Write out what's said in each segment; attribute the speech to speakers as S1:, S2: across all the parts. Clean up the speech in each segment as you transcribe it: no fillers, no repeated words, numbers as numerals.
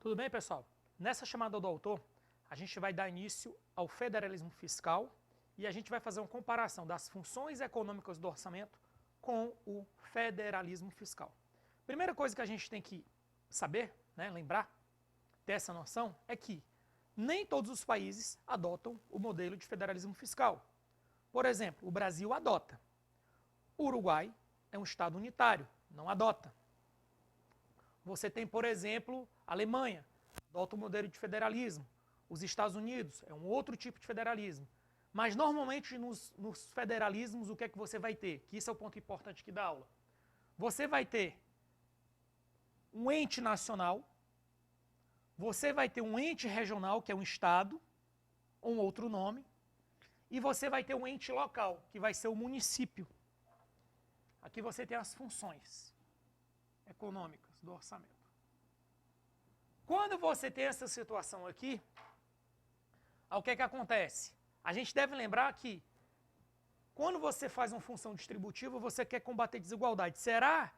S1: Tudo bem, pessoal? Nessa chamada do autor, a gente vai dar início ao federalismo fiscal e a gente vai fazer uma comparação das funções econômicas do orçamento com o federalismo fiscal. Primeira coisa que a gente tem que saber, lembrar, ter essa noção, é que nem todos os países adotam o modelo de federalismo fiscal. Por exemplo, o Brasil adota. O Uruguai é um estado unitário, não adota. Você tem, por exemplo, a Alemanha, adota o modelo de federalismo. Os Estados Unidos é um outro tipo de federalismo. Mas, normalmente, nos federalismos, o que é que você vai ter? Que isso é o ponto importante aqui da aula. Você vai ter um ente nacional, você vai ter um ente regional, que é um estado, ou um outro nome, e você vai ter um ente local, que vai ser o município. Aqui você tem as funções econômicas do orçamento. Quando você tem essa situação aqui, o que é que acontece? A gente deve lembrar que, quando você faz uma função distributiva, você quer combater desigualdade. Será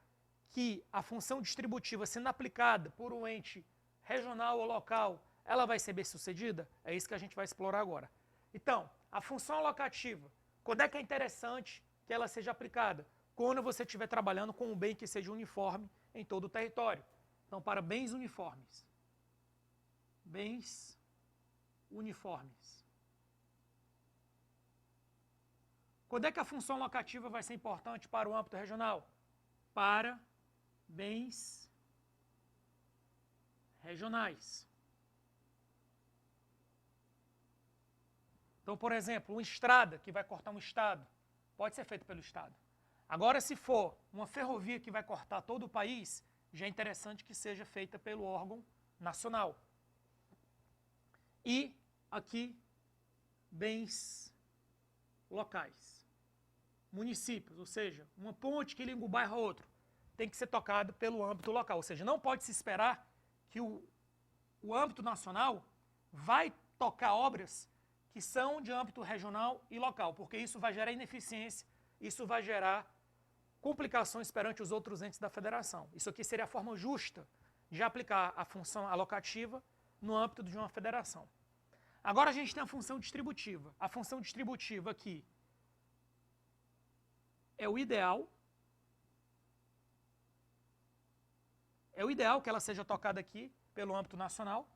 S1: que a função distributiva, sendo aplicada por um ente regional ou local, ela vai ser bem-sucedida? É isso que a gente vai explorar agora. Então, a função alocativa, quando é que é interessante que ela seja aplicada? Quando você estiver trabalhando com um bem que seja uniforme em todo o território. Então, para bens uniformes. Bens uniformes. Quando é que a função locativa vai ser importante para o âmbito regional? Para bens regionais. Então, por exemplo, uma estrada que vai cortar um estado, pode ser feita pelo estado. Agora, se for uma ferrovia que vai cortar todo o país, já é interessante que seja feita pelo órgão nacional. E aqui, bens locais. Municípios, ou seja, uma ponte que liga um bairro a outro, tem que ser tocada pelo âmbito local. Ou seja, não pode se esperar que o âmbito nacional vai tocar obras que são de âmbito regional e local, porque isso vai gerar ineficiência, isso vai gerar complicações perante os outros entes da federação. Isso aqui seria a forma justa de aplicar a função alocativa no âmbito de uma federação. Agora a gente tem a função distributiva. A função distributiva aqui é o ideal. É o ideal que ela seja tocada aqui pelo âmbito nacional.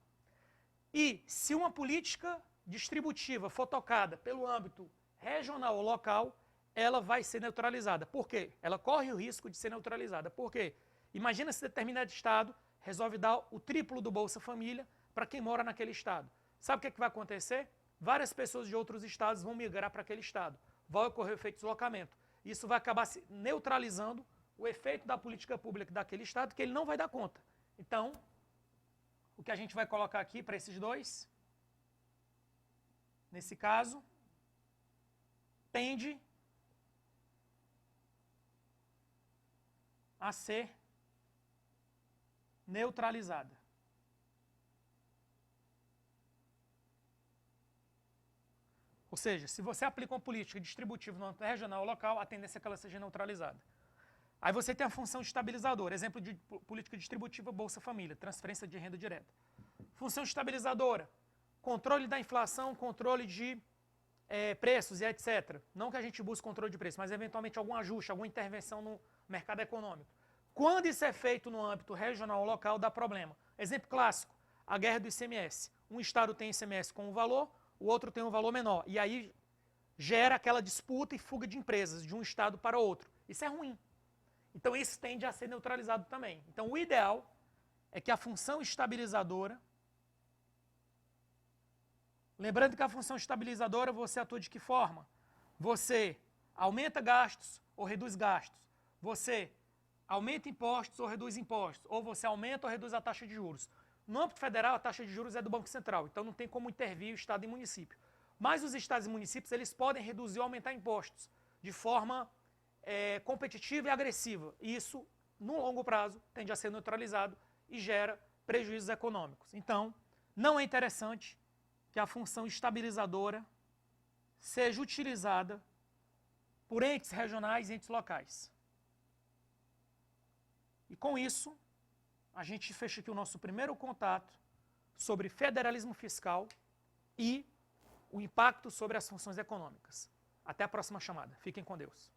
S1: E se uma política distributiva for tocada pelo âmbito regional ou local, ela vai ser neutralizada. Por quê? Ela corre o risco de ser neutralizada. Por quê? Imagina se determinado estado resolve dar o triplo do Bolsa Família para quem mora naquele estado. Sabe o que é que vai acontecer? Várias pessoas de outros estados vão migrar para aquele estado. Vai ocorrer o efeito de deslocamento. Isso vai acabar neutralizando o efeito da política pública daquele estado, que ele não vai dar conta. Então, o que a gente vai colocar aqui para esses dois, nesse caso, tende a ser neutralizada. Ou seja, se você aplica uma política distributiva no âmbito regional ou local, a tendência é que ela seja neutralizada. Aí você tem a função estabilizadora, exemplo de política distributiva, Bolsa Família, transferência de renda direta. Função estabilizadora, controle da inflação, controle de preços e etc. Não que a gente busque controle de preços, mas eventualmente algum ajuste, alguma intervenção no mercado econômico. Quando isso é feito no âmbito regional ou local, dá problema. Exemplo clássico, a guerra do ICMS. Um estado tem ICMS com um valor, o outro tem um valor menor. E aí gera aquela disputa e fuga de empresas de um estado para outro. Isso é ruim. Então isso tende a ser neutralizado também. Então o ideal é que a função estabilizadora, lembrando que a função estabilizadora você atua de que forma? Você aumenta gastos ou reduz gastos. Você aumenta impostos ou reduz impostos. Ou você aumenta ou reduz a taxa de juros. No âmbito federal, a taxa de juros é do Banco Central, então não tem como intervir o Estado e município. Mas os estados e municípios, eles podem reduzir ou aumentar impostos de forma competitiva e agressiva. E isso, no longo prazo, tende a ser neutralizado e gera prejuízos econômicos. Então, não é interessante que a função estabilizadora seja utilizada por entes regionais e entes locais. E com isso, a gente fecha aqui o nosso primeiro contato sobre federalismo fiscal e o impacto sobre as funções econômicas. Até a próxima chamada. Fiquem com Deus.